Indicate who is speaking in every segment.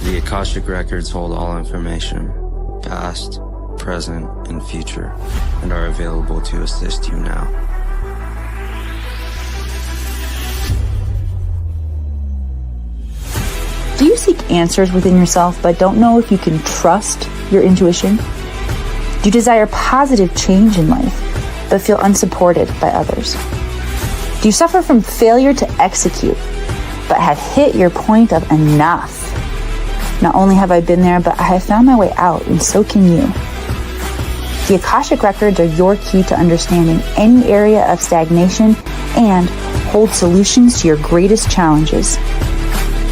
Speaker 1: The Akashic Records hold all information, past, present, and future, and are available to assist you now.
Speaker 2: Do you seek answers within yourself but don't know if you can trust your intuition? Do you desire positive change in life but feel unsupported by others? Do you suffer from failure to execute but have hit your point of enough? Not only have I been there, but I have found my way out, and so can you. The Akashic Records are your key to understanding any area of stagnation and hold solutions to your greatest challenges.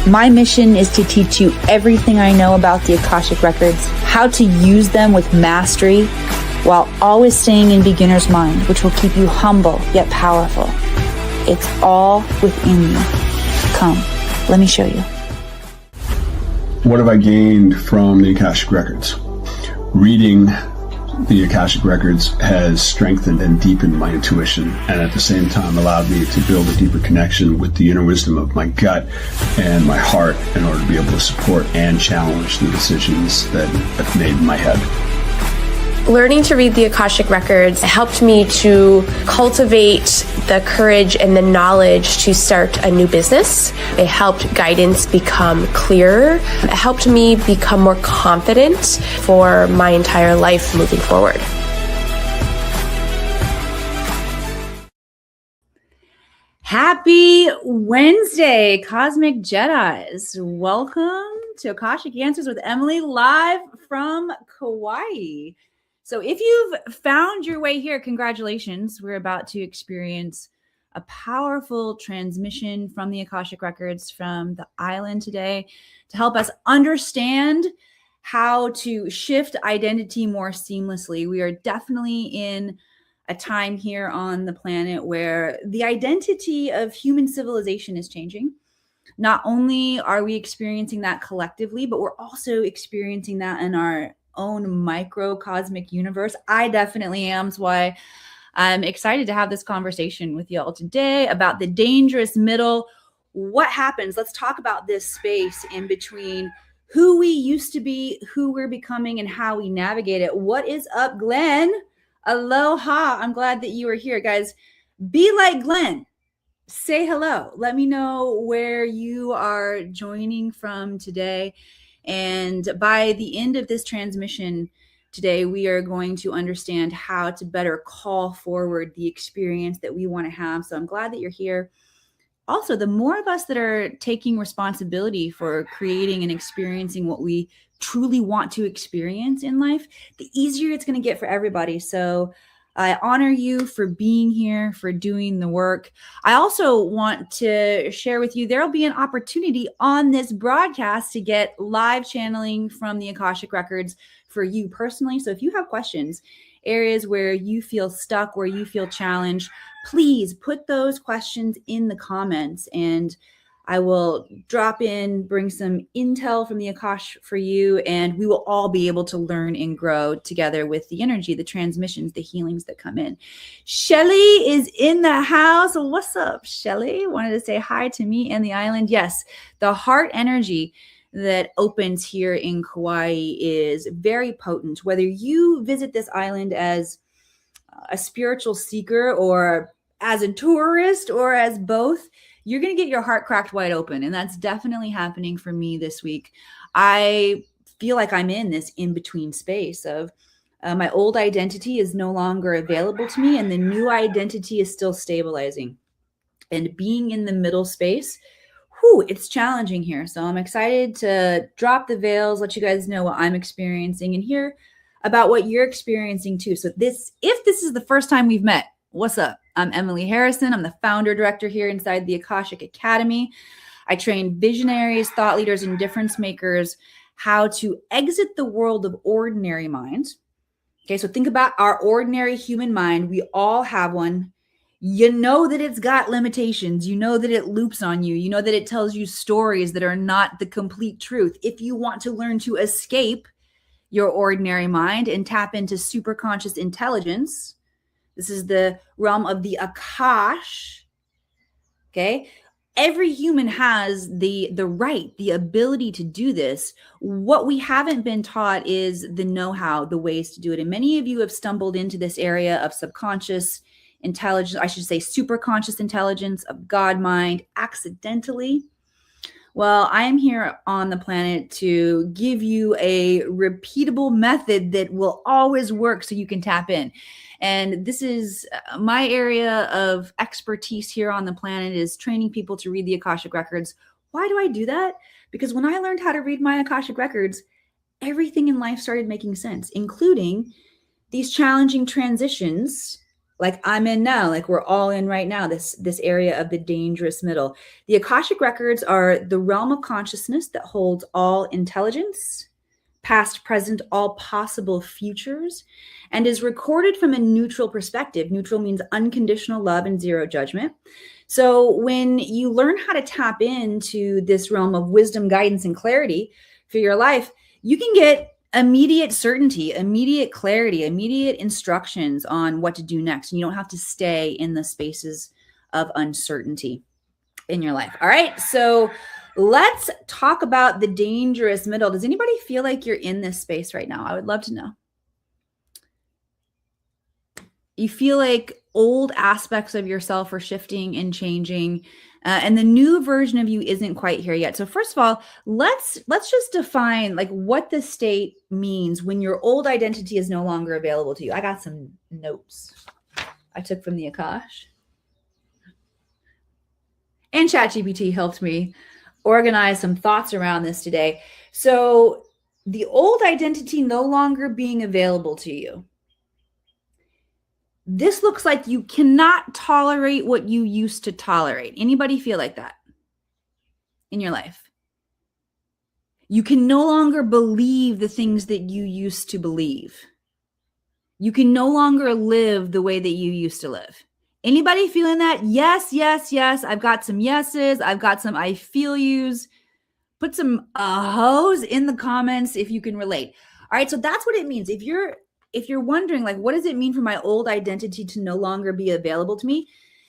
Speaker 2: My mission is to teach you everything I know about the Akashic Records, how to use them with mastery, while always staying in beginner's mind, which will keep you humble yet powerful. It's all within you. Come, let me show you.
Speaker 3: What have I gained from the Akashic Records? Reading the Akashic Records has strengthened and deepened my intuition, and at the same time allowed me to build a deeper connection with the inner wisdom of my gut and my heart in order to be able to support and challenge the decisions that I've made in my head.
Speaker 4: Learning to read the Akashic Records helped me to cultivate the courage and the knowledge to start a new business. It helped guidance become clearer. It helped me become more confident for my entire life moving forward.
Speaker 5: Happy Wednesday, Cosmic Jedis. Welcome to Akashic Answers with Emily, live from Kauai. So if you've found your way here, congratulations. We're about to experience a powerful transmission from the Akashic Records from the island today to help us understand how to shift identity more seamlessly. We are definitely in a time here on the planet where the identity of human civilization is changing. Not only are we experiencing that collectively, but we're also experiencing that in our own microcosmic universe. I definitely am. That's why I'm excited to have this conversation with y'all today about the dangerous middle. What happens? Let's talk about this space in between who we used to be, who we're becoming, and how we navigate it. What is up, Glenn? Aloha. I'm glad that you are here, guys. Be like Glenn. Say hello. Let me know where you are joining from today. And by the end of this transmission today, we are going to understand how to better call forward the experience that we want to have. So I'm glad that you're here. Also, the more of us that are taking responsibility for creating and experiencing what we truly want to experience in life, the easier it's going to get for everybody. So I honor you for being here, for doing the work. I also want to share with you, there'll be an opportunity on this broadcast to get live channeling from the Akashic Records for you personally. So if you have questions, areas where you feel stuck, where you feel challenged, please put those questions in the comments and I will drop in, bring some intel from the Akash for you, and we will all be able to learn and grow together with the energy, the transmissions, the healings that come in. Shelly is in the house. What's up, Shelly? Wanted to say hi to me and the island. Yes, the heart energy that opens here in Kauai is very potent. Whether you visit this island as a spiritual seeker or as a tourist or as both, you're going to get your heart cracked wide open. And that's definitely happening for me this week. I feel like I'm in this in-between space of my old identity is no longer available to me and the new identity is still stabilizing. And being in the middle space, it's challenging here. So I'm excited to drop the veils, let you guys know what I'm experiencing and hear about what you're experiencing too. So if this is the first time we've met, what's up? I'm Emily Harrison. I'm the founder director here inside the Akashic Academy. I train visionaries, thought leaders, and difference makers how to exit the world of ordinary mind. Okay, so think about our ordinary human mind. We all have one. You know that it's got limitations. You know that it loops on you. You know that it tells you stories that are not the complete truth. If you want to learn to escape your ordinary mind and tap into superconscious intelligence, this is the realm of the Akash. Okay. every human has the right, the ability to do this. What we haven't been taught is the know-how, the ways to do it. And many of you have stumbled into this area of subconscious intelligence, I should say superconscious intelligence, of God mind, accidentally. Well, I am here on the planet to give you a repeatable method that will always work so you can tap in. And this is my area of expertise here on the planet, is training people to read the Akashic Records. Why do I do that? Because when I learned how to read my Akashic Records, everything in life started making sense, including these challenging transitions like I'm in now, like we're all in right now, this area of the dangerous middle. The Akashic Records are the realm of consciousness that holds all intelligence, past, present, all possible futures, and is recorded from a neutral perspective. Neutral means unconditional love and zero judgment. So when you learn how to tap into this realm of wisdom, guidance, and clarity for your life, you can get immediate certainty, immediate clarity, immediate instructions on what to do next. And you don't have to stay in the spaces of uncertainty in your life. All right. So let's talk about the dangerous middle. Does anybody feel like you're in this space right now? I would love to know. You feel like old aspects of yourself are shifting and changing, and the new version of you isn't quite here yet. So first of all, let's just define like what the state means when your old identity is no longer available to you. I got some notes I took from the Akash, and ChatGPT helped me organize some thoughts around this today. So the old identity no longer being available to you. This looks like you cannot tolerate what you used to tolerate. Anybody feel like that in your life? You can no longer believe the things that you used to believe. You can no longer live the way that you used to live. Anybody feeling that? Yes, yes, yes. I've got some yeses. I've got some I feel yous. Put some ahos in the comments if you can relate. All right, so that's what it means. If you're wondering, like, what does it mean for my old identity to no longer be available to me?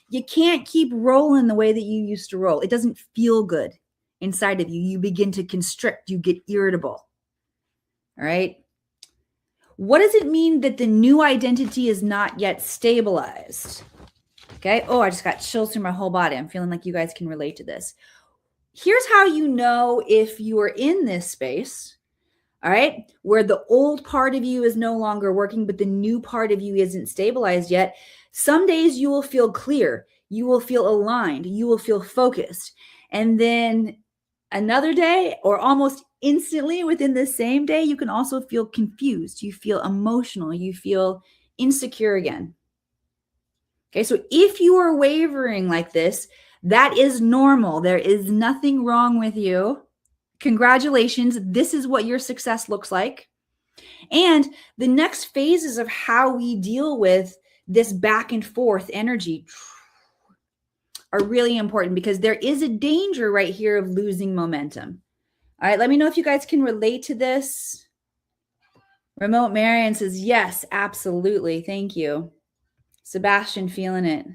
Speaker 5: You can't keep rolling the way that you used to roll. It doesn't feel good inside of you. You begin to constrict. You get irritable. All right. What does it mean that the new identity is not yet stabilized? Okay. Oh, I just got chills through my whole body. I'm feeling like you guys can relate to this. Here's how you know if you are in this space. All right, where the old part of you is no longer working, but the new part of you isn't stabilized yet. Some days you will feel clear, you will feel aligned, you will feel focused. And then another day, or almost instantly within the same day, you can also feel confused. You feel emotional, you feel insecure again. Okay, so if you are wavering like this, that is normal. There is nothing wrong with you. Congratulations. This is what your success looks like. And the next phases of how we deal with this back and forth energy are really important, because there is a danger right here of losing momentum. All right, let me know if you guys can relate to this. Remote Marion says, yes, absolutely. Thank you. Sebastian, feeling it.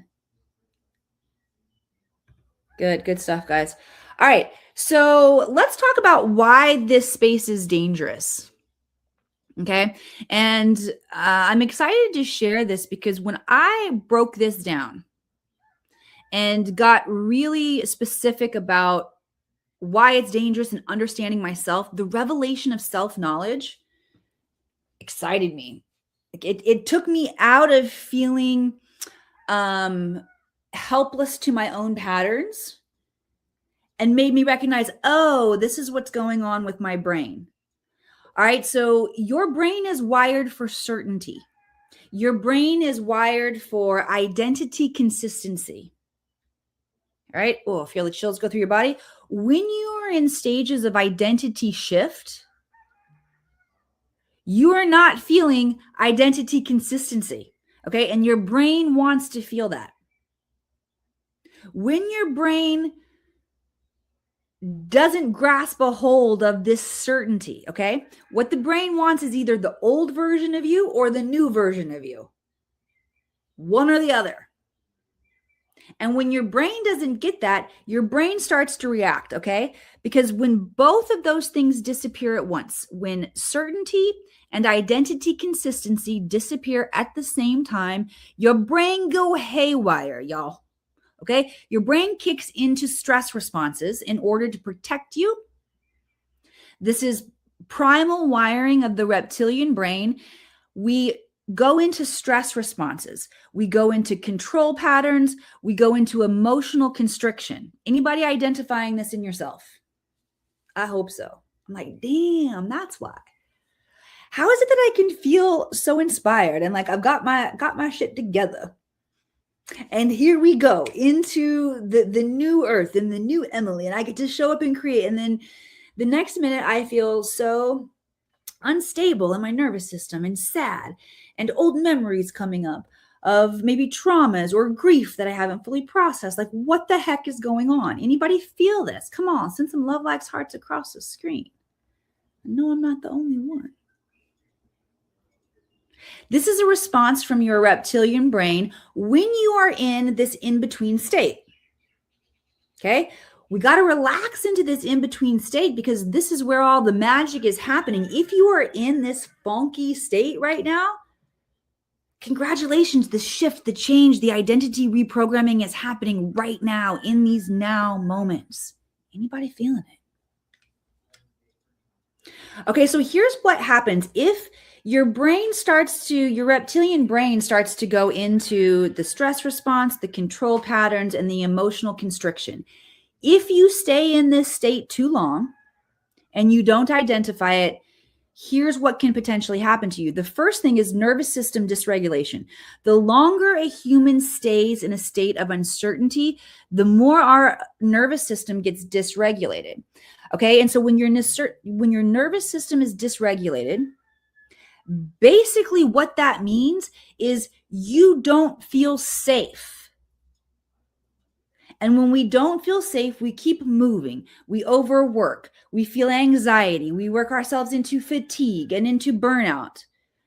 Speaker 5: Good stuff, guys. All right. So let's talk about why this space is dangerous. Okay. And I'm excited to share this because when I broke this down and got really specific about why it's dangerous and understanding myself, the revelation of self-knowledge excited me. It took me out of feeling helpless to my own patterns and made me recognize, oh, this is what's going on with my brain. All right, so your brain is wired for certainty. Your brain is wired for identity consistency. All right, oh, feel the chills go through your body. When you are in stages of identity shift, you are not feeling identity consistency, okay? And your brain wants to feel that. When your brain doesn't grasp a hold of this certainty, okay? What the brain wants is either the old version of you or the new version of you. One or the other. And when your brain doesn't get that, your brain starts to react, okay? Because when both of those things disappear at once, when certainty and identity consistency disappear at the same time, your brain go haywire, y'all. Okay? Your brain kicks into stress responses in order to protect you. This is primal wiring of the reptilian brain. We go into stress responses. We go into control patterns. We go into emotional constriction. Anybody identifying this in yourself? I hope so. I'm like, damn, that's why. How is it that I can feel so inspired and like I've got my shit together? And here we go into the new earth and the new Emily, and I get to show up and create. And then the next minute I feel so unstable in my nervous system and sad, and old memories coming up of maybe traumas or grief that I haven't fully processed. Like, what the heck is going on? Anybody feel this? Come on, send some love likes hearts across the screen. I know I'm not the only one. This is a response from your reptilian brain when you are in this in-between state. Okay? We got to relax into this in-between state because this is where all the magic is happening. If you are in this funky state right now, congratulations, the shift, the change, the identity reprogramming is happening right now in these now moments. Anybody feeling it? Okay, so here's what happens. If your reptilian brain starts to go into the stress response, the control patterns, and the emotional constriction. If you stay in this state too long and you don't identify it, here's what can potentially happen to you. The first thing is nervous system dysregulation. The longer a human stays in a state of uncertainty, the more our nervous system gets dysregulated. Okay, and so when your nervous system is dysregulated, basically what that means is you don't feel safe. And when we don't feel safe, we keep moving, we overwork, we feel anxiety, we work ourselves into fatigue and into burnout.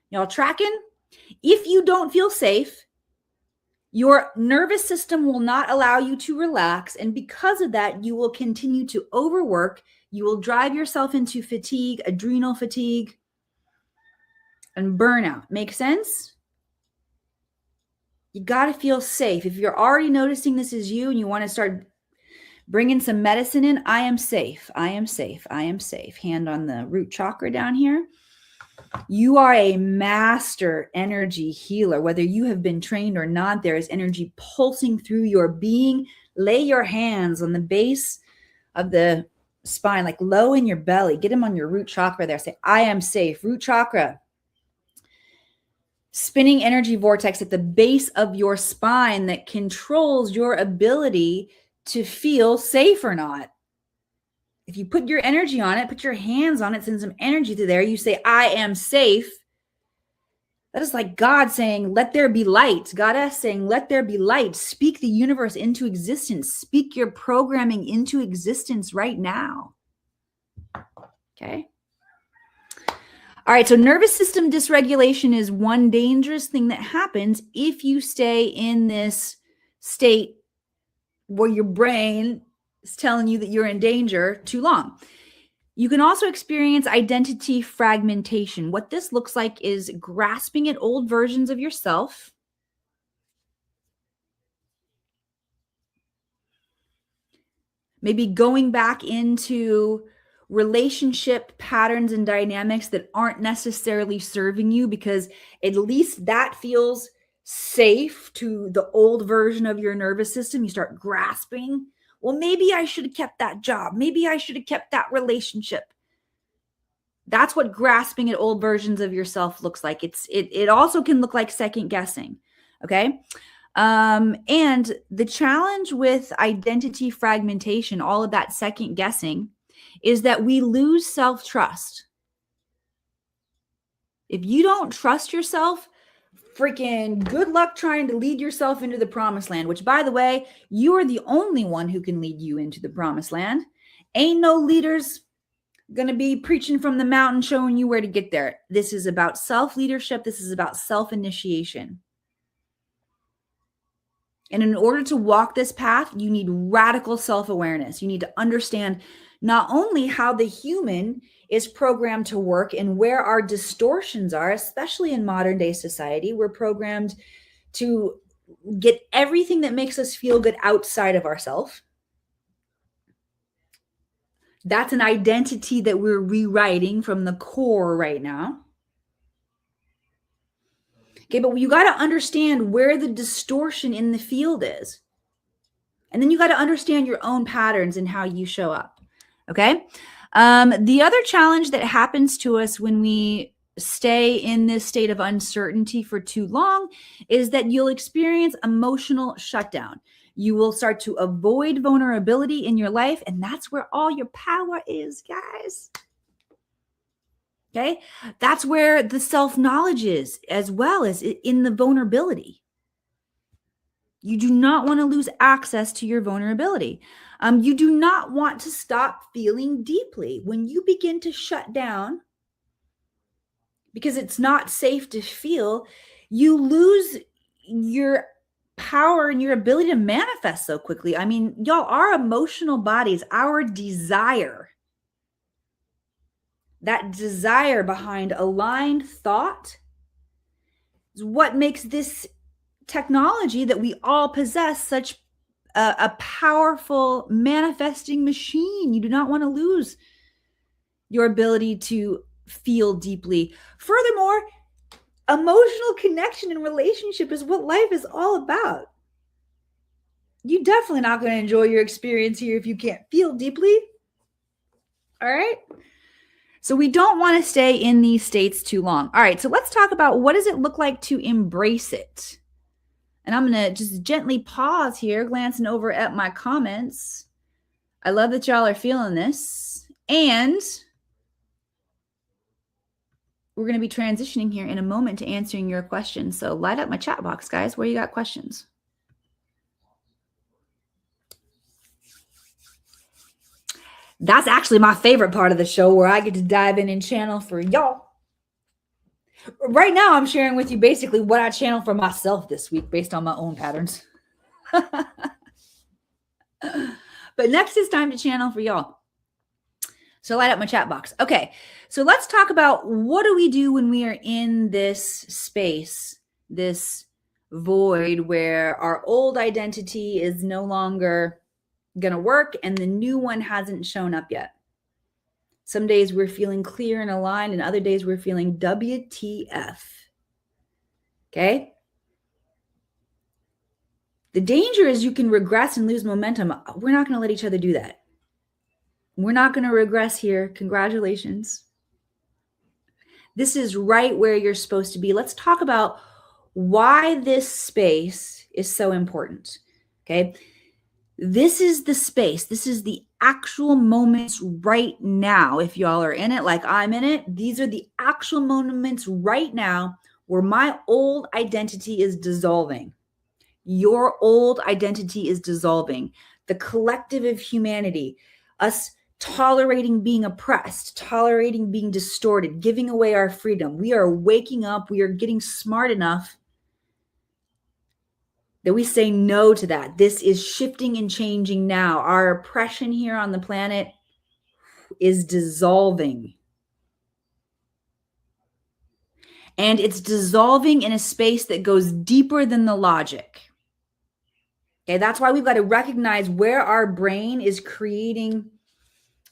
Speaker 5: Y'all tracking? If you don't feel safe, your nervous system will not allow you to relax. And because of that, you will continue to overwork. You will drive yourself into fatigue, adrenal fatigue, and burnout. Make sense? You got to feel safe. If you're already noticing this is you and you want to start bringing some medicine in, I am safe. I am safe. I am safe. Hand on the root chakra down here. You are a master energy healer. Whether you have been trained or not, there is energy pulsing through your being. Lay your hands on the base of the spine, like low in your belly. Get them on your root chakra there. Say, I am safe. Root chakra. Spinning energy vortex at the base of your spine that controls your ability to feel safe or not. If you put your energy on it, put your hands on it, send some energy to there, you say, I am safe. That is like God saying, let there be light. Goddess saying, let there be light. Speak the universe into existence. Speak your programming into existence right now. Okay. All right, so nervous system dysregulation is one dangerous thing that happens if you stay in this state where your brain is telling you that you're in danger too long. You can also experience identity fragmentation. What this looks like is grasping at old versions of yourself. Maybe going back into relationship patterns and dynamics that aren't necessarily serving you because at least that feels safe to the old version of your nervous system. You start grasping. Well, maybe I should have kept that job. Maybe I should have kept that relationship. That's what grasping at old versions of yourself looks like. It also can look like second guessing. Okay. And the challenge with identity fragmentation, all of that second guessing, is that we lose self-trust. If you don't trust yourself, freaking good luck trying to lead yourself into the promised land, which, by the way, you are the only one who can lead you into the promised land. Ain't no leaders going to be preaching from the mountain showing you where to get there. This is about self-leadership. This is about self-initiation. And in order to walk this path, you need radical self-awareness. You need to understand not only how the human is programmed to work and where our distortions are, especially in modern day society. We're programmed to get everything that makes us feel good outside of ourselves. That's an identity that we're rewriting from the core right now. Okay, but you got to understand where the distortion in the field is. And then you got to understand your own patterns and how you show up. Okay. The other challenge that happens to us when we stay in this state of uncertainty for too long is that you'll experience emotional shutdown. You will start to avoid vulnerability in your life. And that's where all your power is, guys. Okay. That's where the self-knowledge is, as well as in the vulnerability. You do not want to lose access to your vulnerability. You do not want to stop feeling deeply. When you begin to shut down because it's not safe to feel, you lose your power and your ability to manifest so quickly. I mean, y'all, our emotional bodies, our desire, that desire behind aligned thought is what makes this technology that we all possess such a powerful manifesting machine. You do not want to lose your ability to feel deeply. Furthermore, emotional connection and relationship is what life is all about. You're definitely not going to enjoy your experience here if you can't feel deeply. All right. So we don't want to stay in these states too long. All right. So let's talk about what does it look like to embrace it? And I'm going to just gently pause here, glancing over at my comments. I love that y'all are feeling this. And we're going to be transitioning here in a moment to answering your questions. So light up my chat box, guys, where you got questions. That's actually my favorite part of the show, where I get to dive in and channel for y'all. Right now, I'm sharing with you basically what I channel for myself this week based on my own patterns. But next is time to channel for y'all. So light up my chat box. Okay, so let's talk about what do we do when we are in this space, this void where our old identity is no longer going to work and the new one hasn't shown up yet. Some days we're feeling clear and aligned, and other days we're feeling WTF. Okay? The danger is you can regress and lose momentum. We're not going to let each other do that. We're not going to regress here. Congratulations. This is right where you're supposed to be. Let's talk about why this space is so important. Okay? This is the space. This is the actual moments right now. If y'all are in it like I'm in it, these are the actual moments right now where my old identity is dissolving. Your old identity is dissolving. The collective of humanity, us tolerating being oppressed, tolerating being distorted, giving away our freedom. We are waking up. We are getting smart enough that we say no to that. This is shifting and changing now. Our oppression here on the planet is dissolving. And it's dissolving in a space that goes deeper than the logic. Okay, that's why we've got to recognize where our brain is creating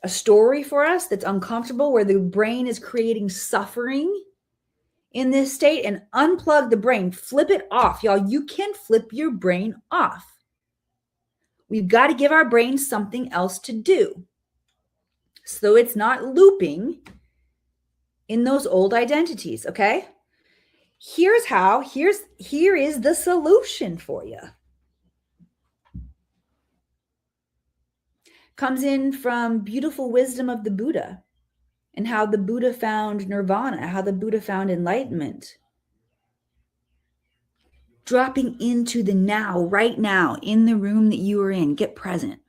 Speaker 5: a story for us that's uncomfortable, where the brain is creating suffering in this state, and unplug the brain, flip it off. Y'all, you can flip your brain off. We've got to give our brain something else to do so it's not looping in those old identities, okay? Here is the solution for you. Comes in from beautiful wisdom of the Buddha. And how the Buddha found nirvana, how the Buddha found enlightenment. Dropping into the now, right now, in the room that you are in. Get present.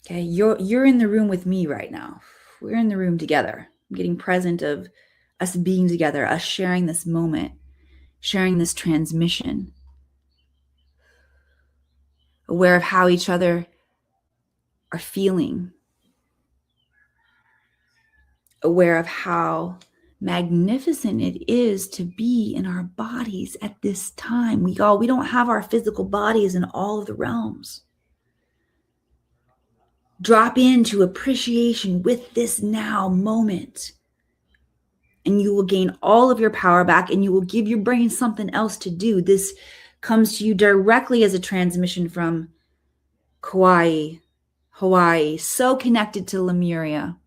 Speaker 5: Okay, you're in the room with me right now. We're in the room together. I'm getting present of us being together, us sharing this moment, sharing this transmission. aware of how each other are feeling, aware of how magnificent it is to be in our bodies at this time. We don't have our physical bodies in all of the realms. Drop into appreciation with this now moment, and you will gain all of your power back, and you will give your brain something else to do. This comes to you directly as a transmission from Kauai, Hawaii, so connected to Lemuria.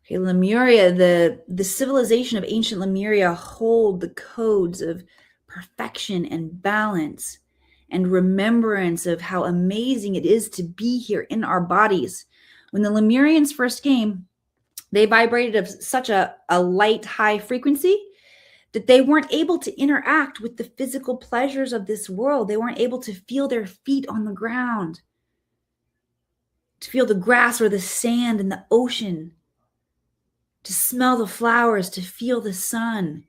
Speaker 5: Okay, Lemuria, the civilization of ancient Lemuria hold the codes of perfection and balance and remembrance of how amazing it is to be here in our bodies. When the Lemurians first came, they vibrated of such a light, high frequency that they weren't able to interact with the physical pleasures of this world. They weren't able to feel their feet on the ground, to feel the grass or the sand in the ocean, to smell the flowers, to feel the sun.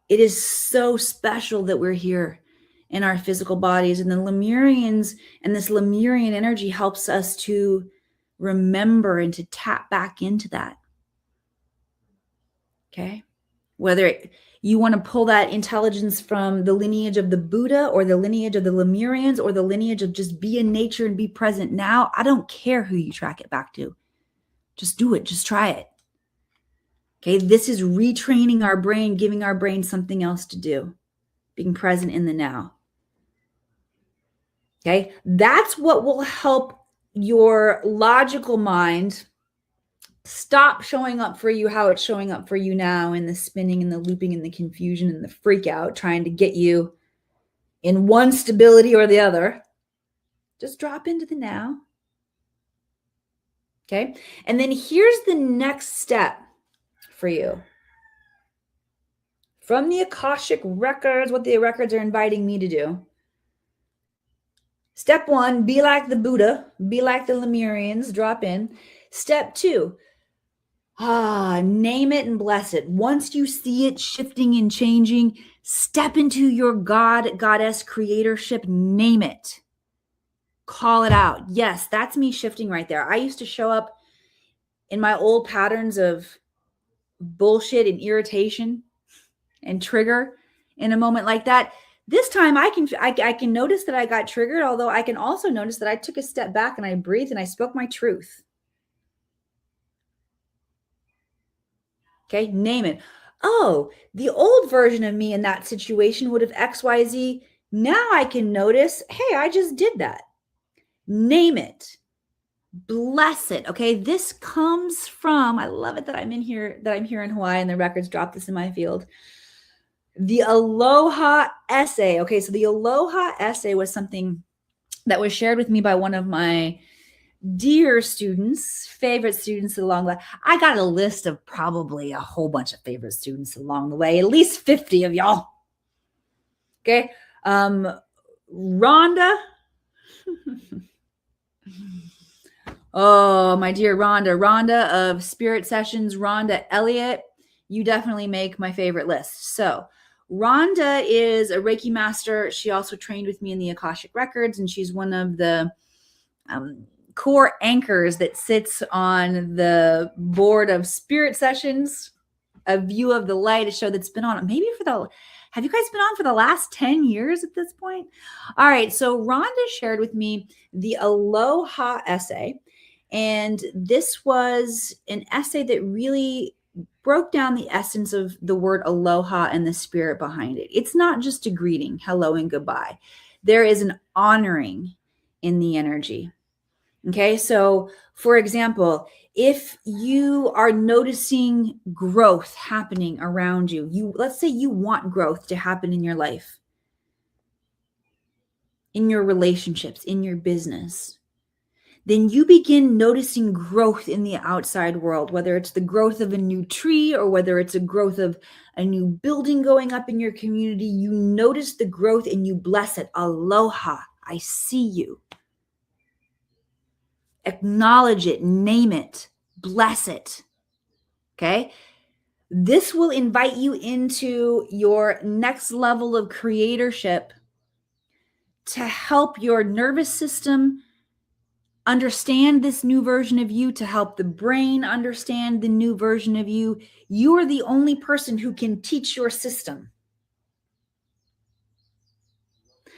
Speaker 5: It is so special that we're here in our physical bodies. And the Lemurians and this Lemurian energy helps us to remember and to tap back into that. Okay? Whether you want to pull that intelligence from the lineage of the Buddha or the lineage of the Lemurians or the lineage of just be in nature and be present now, I don't care who you track it back to. Just do it. Just try it. Okay, this is retraining our brain, giving our brain something else to do, being present in the now. Okay, that's what will help your logical mind stop showing up for you how it's showing up for you now, in the spinning and the looping and the confusion and the freak out, trying to get you in one stability or the other. Just drop into the now. Okay, and then here's the next step for you. From the Akashic records, what the records are inviting me to do. Step 1, be like the Buddha, be like the Lemurians, drop in. Step 2, name it and bless it. Once you see it shifting and changing, step into your God, goddess, creatorship, name it. Call it out. Yes, that's me shifting right there. I used to show up in my old patterns of bullshit and irritation and trigger in a moment like that. This time I can notice that I got triggered, although I can also notice that I took a step back and I breathed and I spoke my truth. Okay, name it. Oh, the old version of me in that situation would have XYZ. Now I can notice, hey, I just did that. Name it. Bless it. Okay, this comes from, I love it that I'm here in Hawaii and the records drop this in my field. The Aloha essay. Okay, so the Aloha essay was something that was shared with me by one of my dear students, favorite students along the way. I got a list of probably a whole bunch of favorite students along the way, at least 50 of y'all. Okay, Rhonda. Oh, my dear Rhonda of Spirit Sessions, Rhonda Elliott, you definitely make my favorite list. So Rhonda is a Reiki master. She also trained with me in the Akashic Records, and she's one of the core anchors that sits on the board of Spirit Sessions, a View of the Light, a show that's been on maybe have you guys been on for the last 10 years at this point? All right, so Rhonda shared with me the Aloha essay. And this was an essay that really broke down the essence of the word aloha and the spirit behind it. It's not just a greeting, hello and goodbye. There is an honoring in the energy. Okay, so for example, if you are noticing growth happening around you, let's say you want growth to happen in your life, in your relationships, in your business, then you begin noticing growth in the outside world, whether it's the growth of a new tree or whether it's a growth of a new building going up in your community. You notice the growth and you bless it. Aloha, I see you. Acknowledge it, name it, bless it. Okay? This will invite you into your next level of creatorship to help your nervous system understand this new version of you, to help the brain understand the new version of you. You are the only person who can teach your system.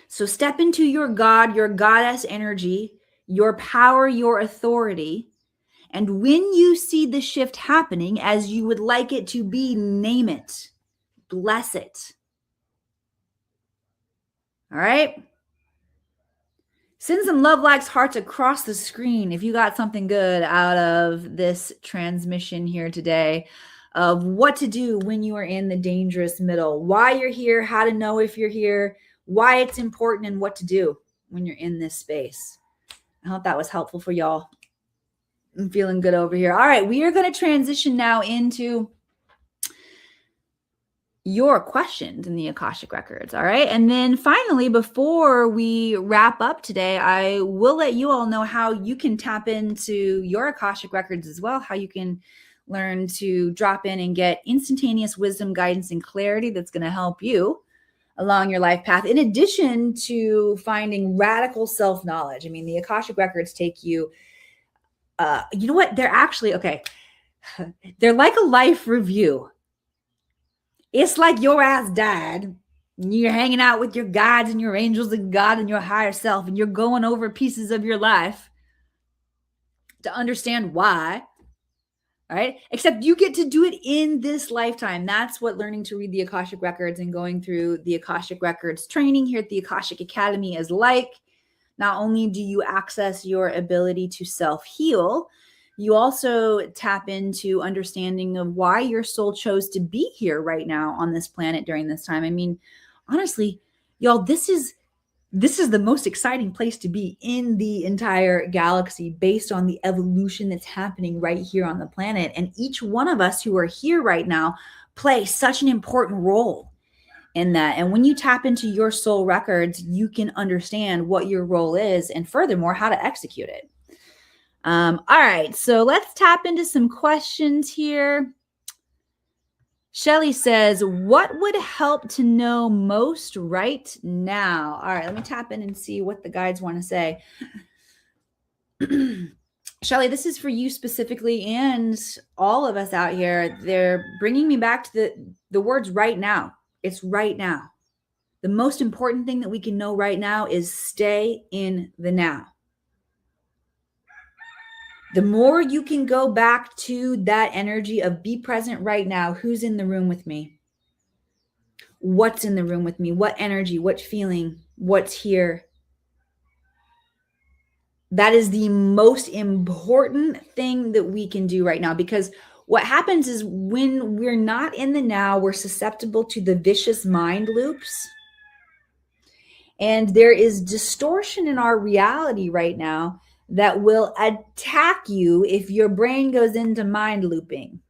Speaker 5: So step into your God, your goddess energy, your power, your authority. And when you see the shift happening as you would like it to be, name it, bless it. All right? Send some love, likes, hearts across the screen if you got something good out of this transmission here today of what to do when you are in the dangerous middle, why you're here, how to know if you're here, why it's important, and what to do when you're in this space. I hope that was helpful for y'all. I'm feeling good over here. All right, we are going to transition now into your questions in the Akashic Records. All right. And then finally, before we wrap up today, I will let you all know how you can tap into your Akashic Records as well, how you can learn to drop in and get instantaneous wisdom, guidance, and clarity that's going to help you along your life path, in addition to finding radical self-knowledge. I mean, the Akashic Records take you, you know what? They're actually, okay. They're like a life review. It's like your ass died. And you're hanging out with your guides and your angels and God and your higher self, and you're going over pieces of your life to understand why. All right. Except you get to do it in this lifetime. That's what learning to read the Akashic Records and going through the Akashic Records training here at the Akashic Academy is like. Not only do you access your ability to self-heal, you also tap into understanding of why your soul chose to be here right now on this planet during this time. I mean, honestly, y'all, this is the most exciting place to be in the entire galaxy based on the evolution that's happening right here on the planet. And each one of us who are here right now play such an important role in that. And when you tap into your soul records, you can understand what your role is and furthermore, how to execute it. All right, so let's tap into some questions here. Shelly says, what would help to know most right now? All right, let me tap in and see what the guides want to say. Shelly, this is for you specifically and all of us out here. They're bringing me back to the words right now. It's right now. The most important thing that we can know right now is stay in the now. The more you can go back to that energy of be present right now. Who's in the room with me? What's in the room with me? What energy? What feeling? What's here? That is the most important thing that we can do right now, because what happens is when we're not in the now, we're susceptible to the vicious mind loops. And there is distortion in our reality right now that will attack you if your brain goes into mind looping.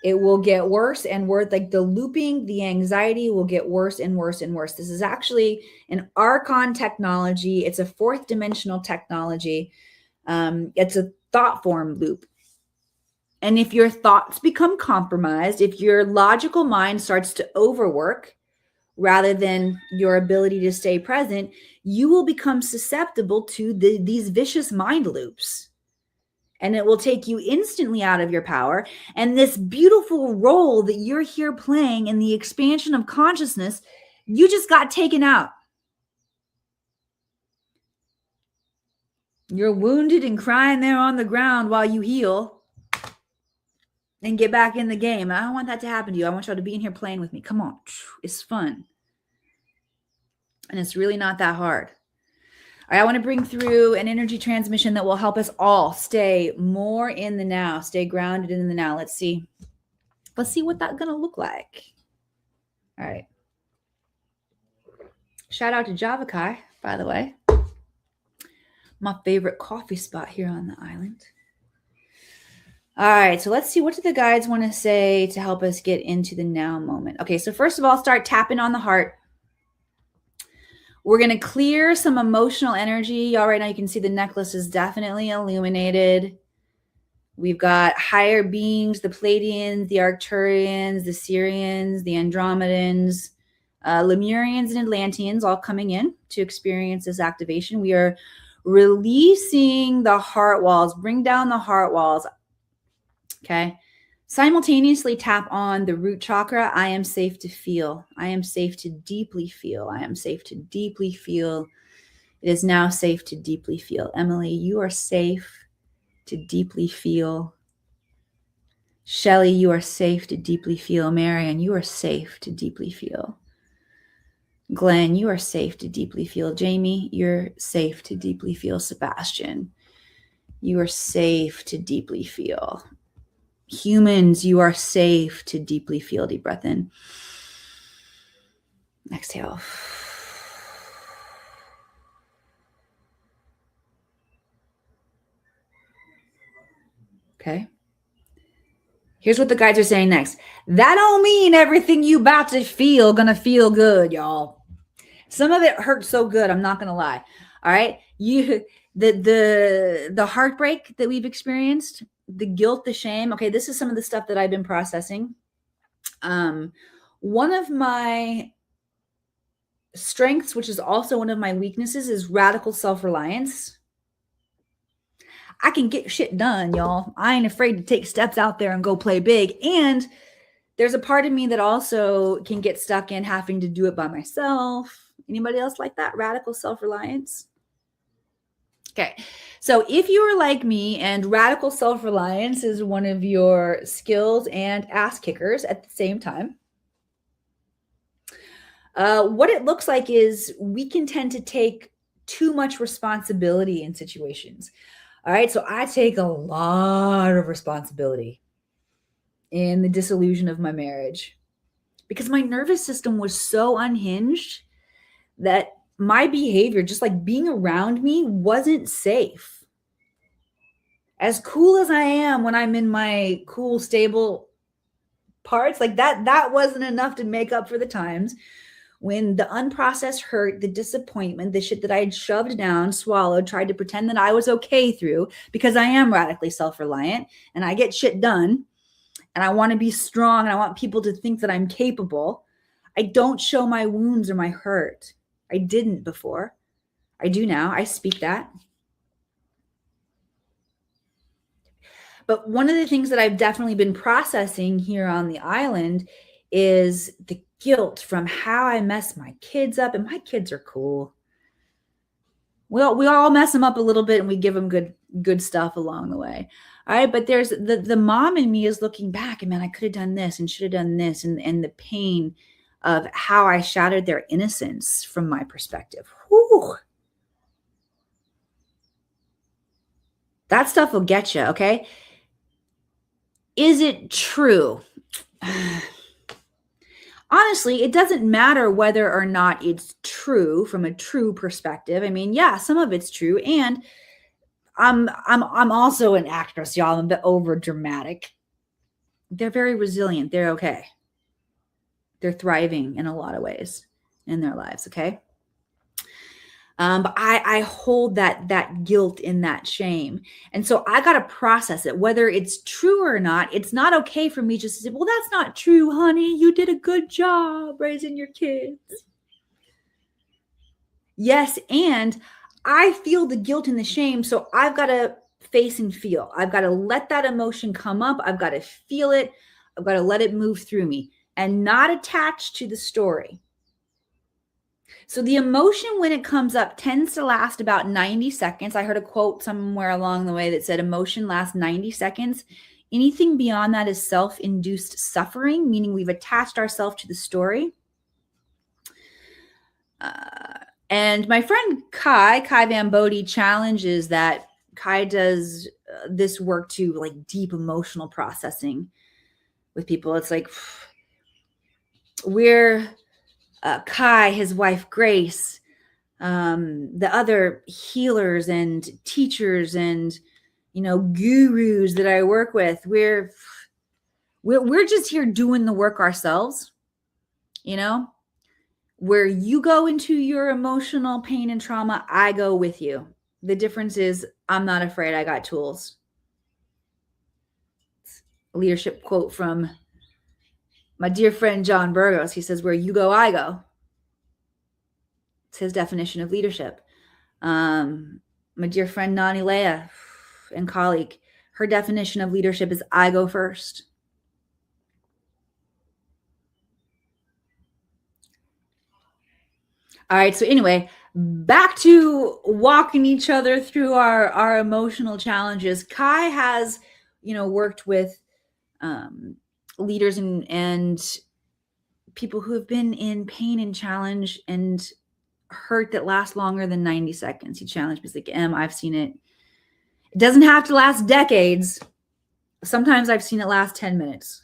Speaker 5: It will get worse and worse. Like the looping, the anxiety will get worse and worse and worse. This is actually an Archon technology. It's a fourth dimensional technology. It's a thought form loop. And if your thoughts become compromised, if your logical mind starts to overwork rather than your ability to stay present, you will become susceptible to these vicious mind loops. And it will take you instantly out of your power. And this beautiful role that you're here playing in the expansion of consciousness, you just got taken out. You're wounded and crying there on the ground while you heal and get back in the game. I don't want that to happen to you. I want y'all to be in here playing with me. Come on. It's fun. And it's really not that hard. All right, I want to bring through an energy transmission that will help us all stay more in the now, stay grounded in the now. Let's see. Let's see what that's going to look like. All right. Shout out to Javakai, by the way. My favorite coffee spot here on the island. All right, so let's see. What do the guides want to say to help us get into the now moment? Okay, so first of all, start tapping on the heart. We're going to clear some emotional energy. Y'all, right now you can see the necklace is definitely illuminated. We've got higher beings, the Pleiadians, the Arcturians, the Sirians, the Andromedans, Lemurians, and Atlanteans all coming in to experience this activation. We are releasing the heart walls. Bring down the heart walls. Okay. Simultaneously tap on the root chakra. I am safe to feel. I am safe to deeply feel. I am safe to deeply feel. It is now safe to deeply feel. Emily, you are safe to deeply feel. Shelley, you are safe to deeply feel. Marian, you are safe to deeply feel. Glenn, you are safe to deeply feel. Jamie, you're safe to deeply feel. Sebastian, you are safe to deeply feel. Humans, you are safe to deeply feel. Deep breath in. Exhale. Okay. Here's what the guides are saying next. That don't mean everything you about to feel gonna feel good, y'all. Some of it hurts so good, I'm not gonna lie. All right. The heartbreak that we've experienced, the guilt, the shame. Okay, this is some of the stuff that I've been processing. One of my strengths, which is also one of my weaknesses, is radical self-reliance. I can get shit done, y'all. I ain't afraid to take steps out there and go play big. And there's a part of me that also can get stuck in having to do it by myself. Anybody else like that? Radical self-reliance? Okay. So if you are like me and radical self-reliance is one of your skills and ass kickers at the same time, what it looks like is we can tend to take too much responsibility in situations. All right. So I take a lot of responsibility in the dissolution of my marriage because my nervous system was so unhinged that my behavior, just like being around me, wasn't safe. As cool as I am when I'm in my cool, stable parts, like that wasn't enough to make up for the times when the unprocessed hurt, the disappointment, the shit that I had shoved down, swallowed, tried to pretend that I was okay through, because I am radically self-reliant and I get shit done and I want to be strong and I want people to think that I'm capable. I don't show my wounds or my hurt. I didn't before. I do now. I speak that. But one of the things that I've definitely been processing here on the island is the guilt from how I mess my kids up. And my kids are cool. We all mess them up a little bit and we give them good stuff along the way. All right. But there's the mom in me is looking back and, man, I could have done this and should have done this. And the pain of how I shattered their innocence from my perspective. Whew. That stuff will get you. Okay. Is it true? Honestly, it doesn't matter whether or not it's true from a true perspective. I mean, yeah, some of it's true. And I'm also an actress, y'all. I'm a bit over dramatic. They're very resilient. They're okay. They're thriving in a lot of ways in their lives. Okay. But I hold that guilt and that shame. And so I got to process it, whether it's true or not. It's not okay for me just to say, well, that's not true, honey. You did a good job raising your kids. Yes. And I feel the guilt and the shame. So I've got to face and feel. I've got to let that emotion come up. I've got to feel it. I've got to let it move through me and not attach to the story. So the emotion, when it comes up, tends to last about 90 seconds. I heard a quote somewhere along the way that said emotion lasts 90 seconds. Anything beyond that is self-induced suffering, meaning we've attached ourselves to the story. And my friend Kai Van Bodie challenges that. Kai does this work to like deep emotional processing with people. It's like we're Kai, his wife Grace, the other healers and teachers and gurus that I work with. We're just here doing the work ourselves. Where you go into your emotional pain and trauma, I go with you. The difference is I'm not afraid. I got tools. leadership quote from my dear friend John Burgos. He says, where you go, I go. It's his definition of leadership. My dear friend Nani Leah and colleague, her definition of leadership is I go first. All right. So anyway, back to walking each other through our emotional challenges. Kai has, worked with leaders and people who have been in pain and challenge and hurt that lasts longer than 90 seconds. He challenged me. He's like, I've seen it. It doesn't have to last decades. Sometimes I've seen it last 10 minutes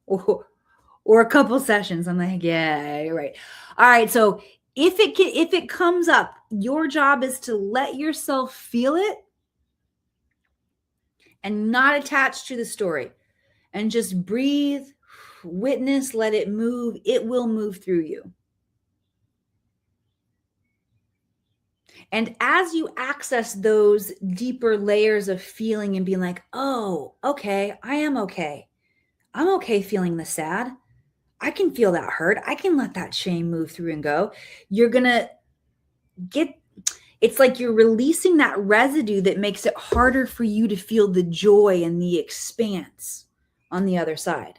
Speaker 5: or a couple sessions. I'm like, yeah, you're right. All right. So if it comes up, your job is to let yourself feel it and not attach to the story and just breathe, witness, let it move. It will move through you. And as you access those deeper layers of feeling and being like, oh, okay, I am okay. I'm okay feeling the sad. I can feel that hurt. I can let that shame move through and go. You're going to it's like you're releasing that residue that makes it harder for you to feel the joy and the expanse on the other side.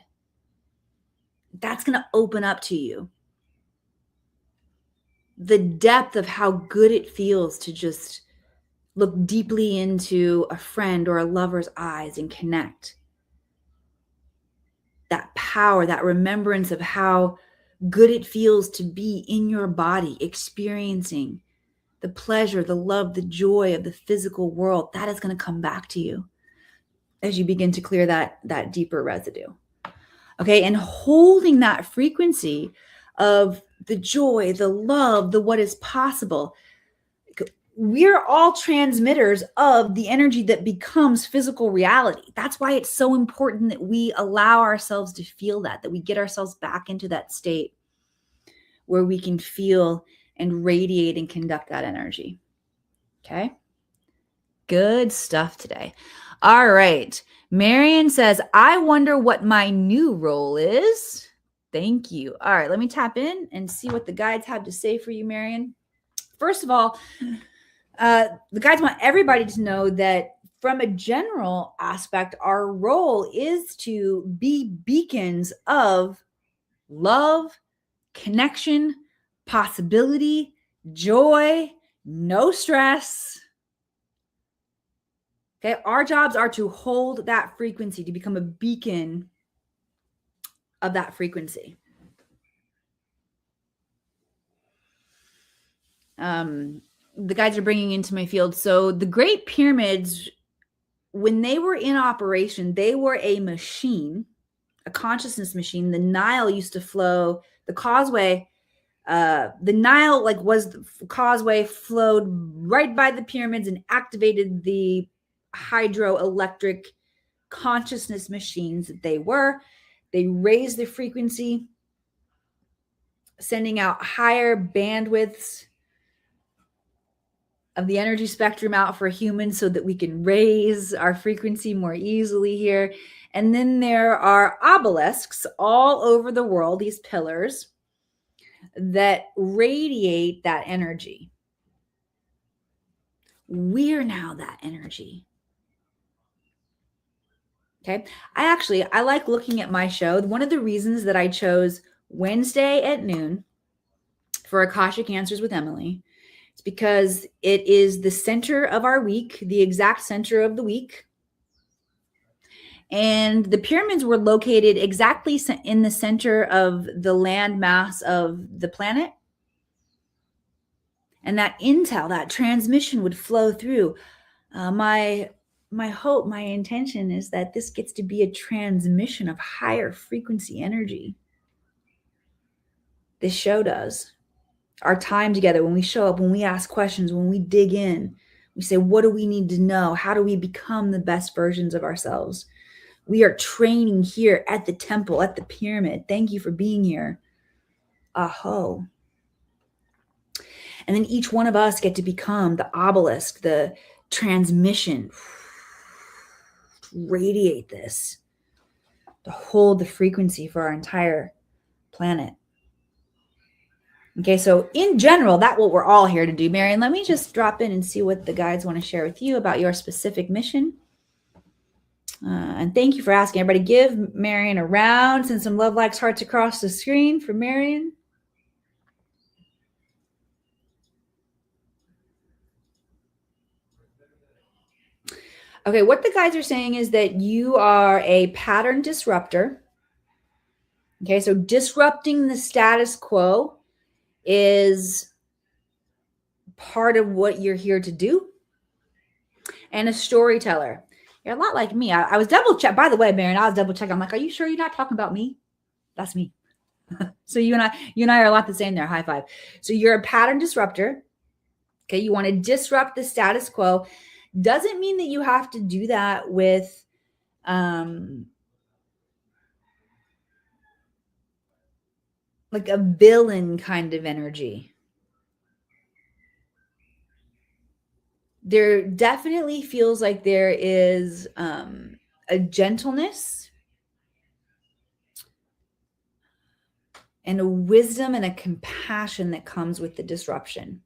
Speaker 5: That's going to open up to you the depth of how good it feels to just look deeply into a friend or a lover's eyes and connect. That power, that remembrance of how good it feels to be in your body, experiencing the pleasure, the love, the joy of the physical world, that is going to come back to you as you begin to clear that deeper residue. Okay, and holding that frequency of the joy, the love, the what is possible. We're all transmitters of the energy that becomes physical reality. That's why it's so important that we allow ourselves to feel that we get ourselves back into that state where we can feel and radiate and conduct that energy. Okay? Good stuff today. All right. Marion says, I wonder what my new role is. Thank you. All right, let me tap in and see what the guides have to say for you, Marion. First of all, the guides want everybody to know that from a general aspect, our role is to be beacons of love, connection, possibility, joy, no stress. Okay, our jobs are to hold that frequency, to become a beacon of that frequency. The guides are bringing into my field. So the Great Pyramids, when they were in operation, they were a machine, a consciousness machine. The Nile used to flow, the causeway, the Nile was the causeway, flowed right by the pyramids and activated the hydroelectric consciousness machines that they were. They raised the frequency, sending out higher bandwidths of the energy spectrum out for humans so that we can raise our frequency more easily here. And then there are obelisks all over the world, these pillars that radiate that energy. We're now that energy. Okay. I like looking at my show. One of the reasons that I chose Wednesday at noon for Akashic Answers with Emily is because it is the center of our week, the exact center of the week. And the pyramids were located exactly in the center of the land mass of the planet. And that intel, that transmission would flow through. My hope, my intention is that this gets to be a transmission of higher frequency energy. This show does. Our time together, when we show up, when we ask questions, when we dig in, we say, what do we need to know? How do we become the best versions of ourselves? We are training here at the temple, at the pyramid. Thank you for being here. Aho. And then each one of us get to become the obelisk, the transmission. Radiate this. hold the frequency for our entire planet. Okay, so in general, that's what we're all here to do. Marion, let me just drop in and see what the guides want to share with you about your specific mission. And thank you for asking. Everybody give Marion a round. Send some love, likes, hearts across the screen for Marion. Okay, what the guides are saying is that you are a pattern disruptor. Okay, so disrupting the status quo is part of what you're here to do. And a storyteller. You're a lot like me. I was double check. By the way, Marion, I was double checking. I'm like, are you sure you're not talking about me? That's me. So you and I are a lot the same there. High five. So you're a pattern disruptor. Okay, you want to disrupt the status quo. Doesn't mean that you have to do that with like a villain kind of energy. There definitely feels like there is a gentleness and a wisdom and a compassion that comes with the disruption.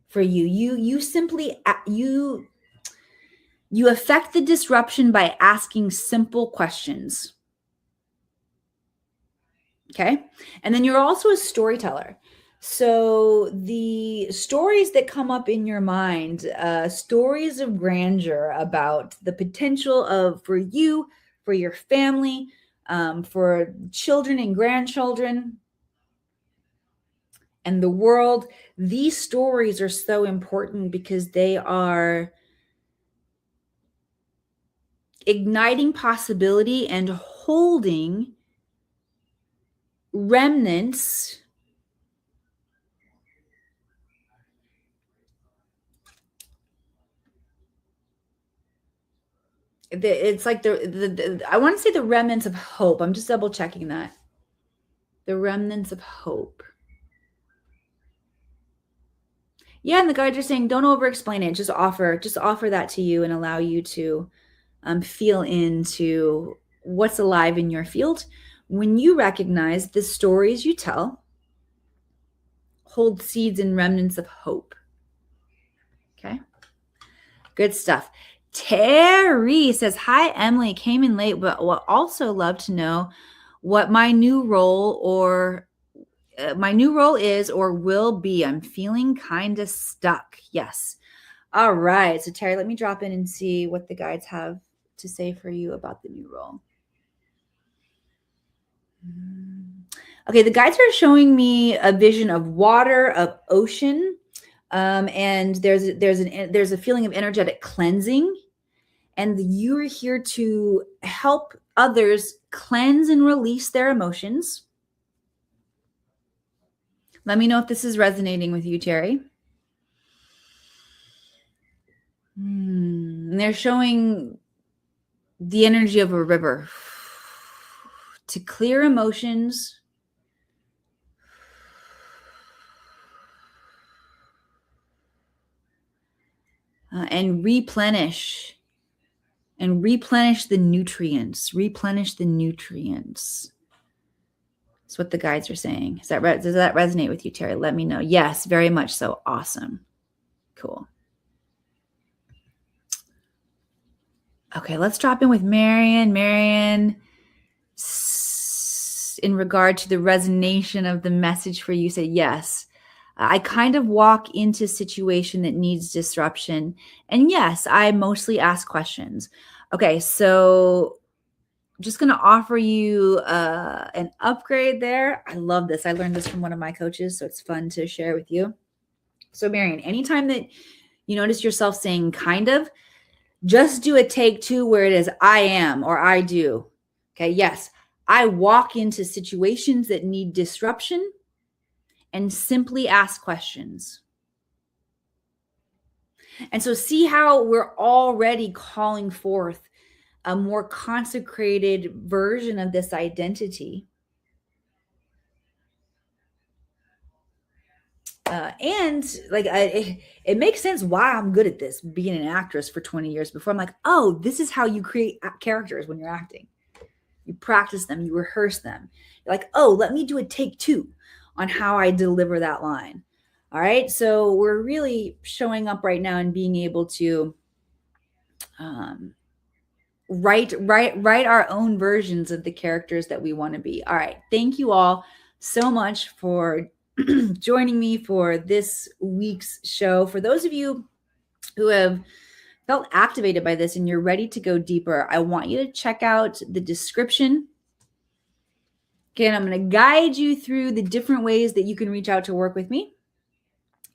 Speaker 5: For you, you simply you affect the disruption by asking simple questions. Okay, and then you're also a storyteller. So the stories that come up in your mind, stories of grandeur about the potential of for you, for your family, for children and grandchildren, and the world. These stories are so important because they are igniting possibility and holding remnants it's like the I want to say the remnants of hope. I'm just double checking that. The remnants of hope. Yeah, and the guides are saying don't over explain it. Just offer that to you and allow you to feel into what's alive in your field. When you recognize the stories you tell hold seeds and remnants of hope. Okay. Good stuff. Terry says, hi, Emily, came in late, but would also love to know what my new role is or will be. I'm feeling kind of stuck. Yes. All right. So Terry, let me drop in and see what the guides have to say for you about the new role. Okay. The guides are showing me a vision of water, of ocean. And there's a feeling of energetic cleansing, and you're here to help others cleanse and release their emotions. Let me know if this is resonating with you, Terry. And they're showing the energy of a river to clear emotions, and replenish the nutrients. That's what the guides are saying. Does that resonate with you, Terry? Let me know. Yes, very much so. Awesome. Cool. Okay, let's drop in with Marion. Marion, in regard to the resonation of the message for you, say yes. I kind of walk into a situation that needs disruption. And yes, I mostly ask questions. Okay, so just going to offer you an upgrade there. I love this. I learned this from one of my coaches, so it's fun to share with you. So Marion, anytime that you notice yourself saying kind of, just do a take two where it is I am or I do. Okay, yes, I walk into situations that need disruption and simply ask questions. And so see how we're already calling forth a more consecrated version of this identity. And like, it makes sense why I'm good at this, being an actress for 20 years before. I'm like, oh, this is how you create characters when you're acting. You practice them, you rehearse them. You're like, oh, let me do a take 2 on how I deliver that line. All right. So we're really showing up right now and being able to write our own versions of the characters that we want to be. All right. Thank you all so much for joining me for this week's show. For those of you who have felt activated by this and you're ready to go deeper, I want you to check out the description. Again, I'm going to guide you through the different ways that you can reach out to work with me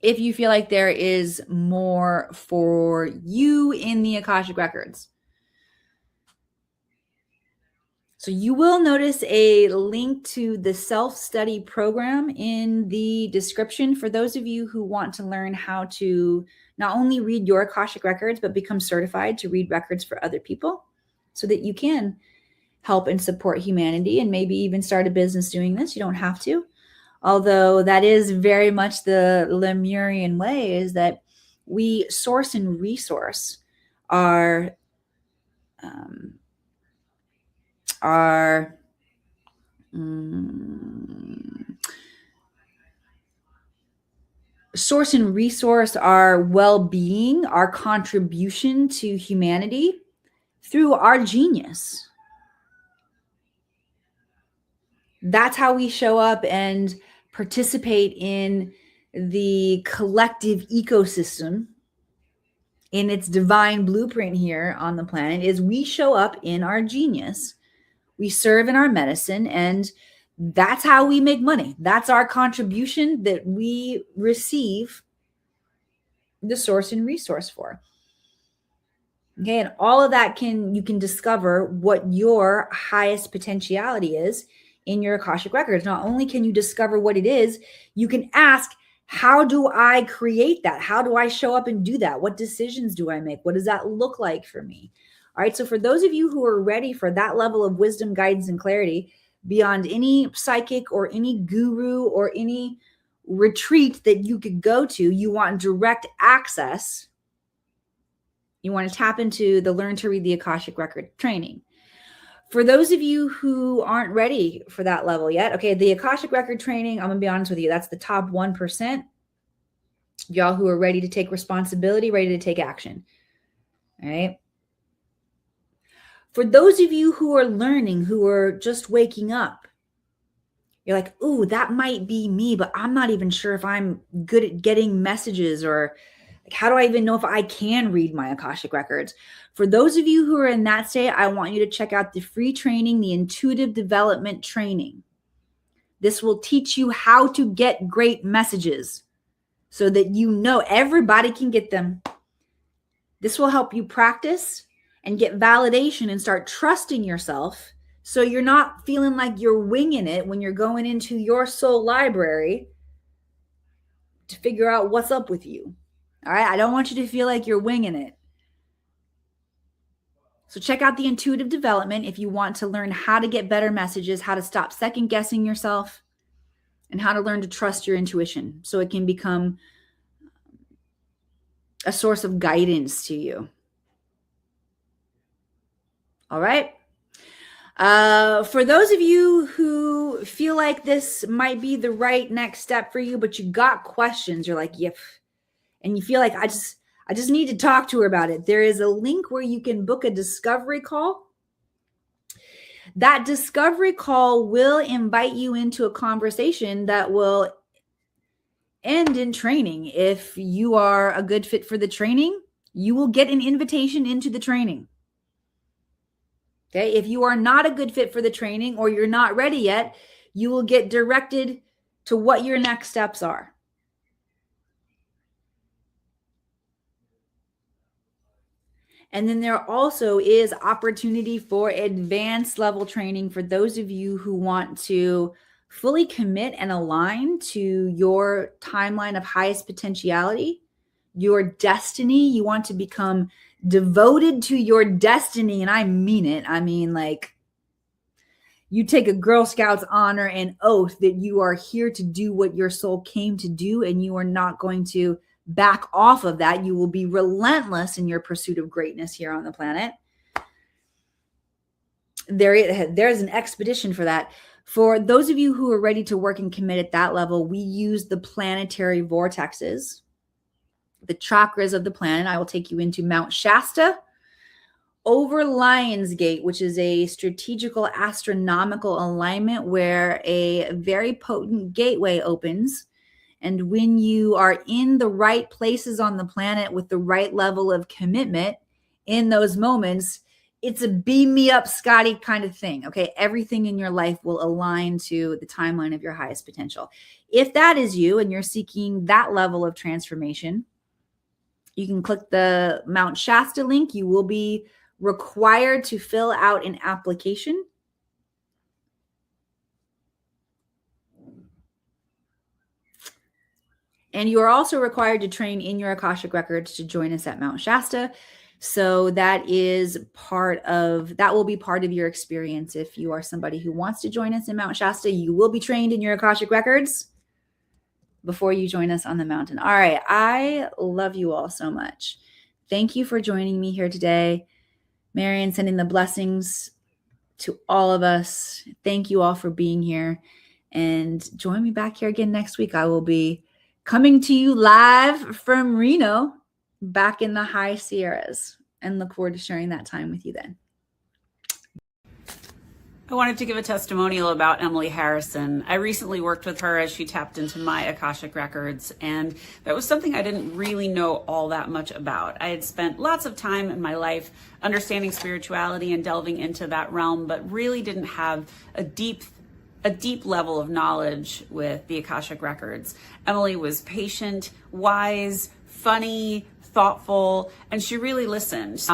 Speaker 5: if you feel like there is more for you in the Akashic Records. So you will notice a link to the self-study program in the description for those of you who want to learn how to not only read your Akashic Records, but become certified to read records for other people so that you can help and support humanity and maybe even start a business doing this. You don't have to. Although that is very much the Lemurian way, is that we source and resource our source and resource our well-being, our contribution to humanity through our genius. That's how we show up and participate in the collective ecosystem in its divine blueprint here on the planet. Is we show up in our genius. We serve in our medicine, and that's how we make money. That's our contribution that we receive the source and resource for. Okay, and all of that you can discover what your highest potentiality is in your Akashic Records. Not only can you discover what it is, you can ask, how do I create that? How do I show up and do that? What decisions do I make? What does that look like for me? All right, so for those of you who are ready for that level of wisdom, guidance, and clarity beyond any psychic or any guru or any retreat that you could go to, you want direct access. You want to tap into the Learn to Read the Akashic Record training. For those of you who aren't ready for that level yet, okay, the Akashic Record training, I'm going to be honest with you, that's the top 1%. Y'all who are ready to take responsibility, ready to take action. All right. For those of you who are learning, who are just waking up, you're like, ooh, that might be me, but I'm not even sure if I'm good at getting messages, or like, how do I even know if I can read my Akashic Records? For those of you who are in that state, I want you to check out the free training, the Intuitive Development Training. This will teach you how to get great messages so that you know everybody can get them. This will help you practice and get validation and start trusting yourself, so you're not feeling like you're winging it when you're going into your soul library to figure out what's up with you. All right, I don't want you to feel like you're winging it. So check out the Intuitive Development if you want to learn how to get better messages, how to stop second guessing yourself, and how to learn to trust your intuition so it can become a source of guidance to you. All right. For those of you who feel like this might be the right next step for you, but you got questions, you're like, yep. And you feel like I just need to talk to her about it. There is a link where you can book a discovery call. That discovery call will invite you into a conversation that will end in training. If you are a good fit for the training, you will get an invitation into the training. Okay, if you are not a good fit for the training or you're not ready yet, you will get directed to what your next steps are. And then there also is opportunity for advanced level training for those of you who want to fully commit and align to your timeline of highest potentiality, your destiny. You want to become devoted to your destiny. And I mean it. I mean, like, you take a Girl Scouts honor and oath that you are here to do what your soul came to do, and you are not going to back off of that. You will be relentless in your pursuit of greatness here on the planet. There's an expedition for that. For those of you who are ready to work and commit at that level, we use the planetary vortexes, the chakras of the planet. I will take you into Mount Shasta, over Lionsgate, which is a strategical astronomical alignment where a very potent gateway opens. And when you are in the right places on the planet with the right level of commitment in those moments, it's a beam me up, Scotty kind of thing. Okay. Everything in your life will align to the timeline of your highest potential. If that is you and you're seeking that level of transformation, you can click the Mount Shasta link. You will be required to fill out an application. And you are also required to train in your Akashic records to join us at Mount Shasta. So that will be part of your experience. If you are somebody who wants to join us in Mount Shasta, you will be trained in your Akashic records before you join us on the mountain. All right. I love you all so much. Thank you for joining me here today. Marion, sending the blessings to all of us. Thank you all for being here, and join me back here again next week. I will be coming to you live from Reno, back in the high Sierras, and look forward to sharing that time with you then.
Speaker 6: I wanted to give a testimonial about Emily Harrison. I recently worked with her as she tapped into my Akashic records, and that was something I didn't really know all that much about. I had spent lots of time in my life understanding spirituality and delving into that realm, but really didn't have a deep level of knowledge with the Akashic records. Emily was patient, wise, funny, thoughtful, and she really listened.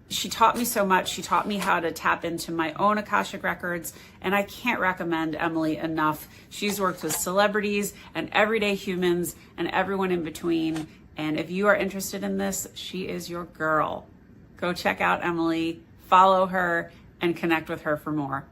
Speaker 6: She taught me so much. She taught me how to tap into my own Akashic records, and I can't recommend Emily enough. She's worked with celebrities and everyday humans and everyone in between. And if you are interested in this, she is your girl. Go check out Emily, follow her, and connect with her for more.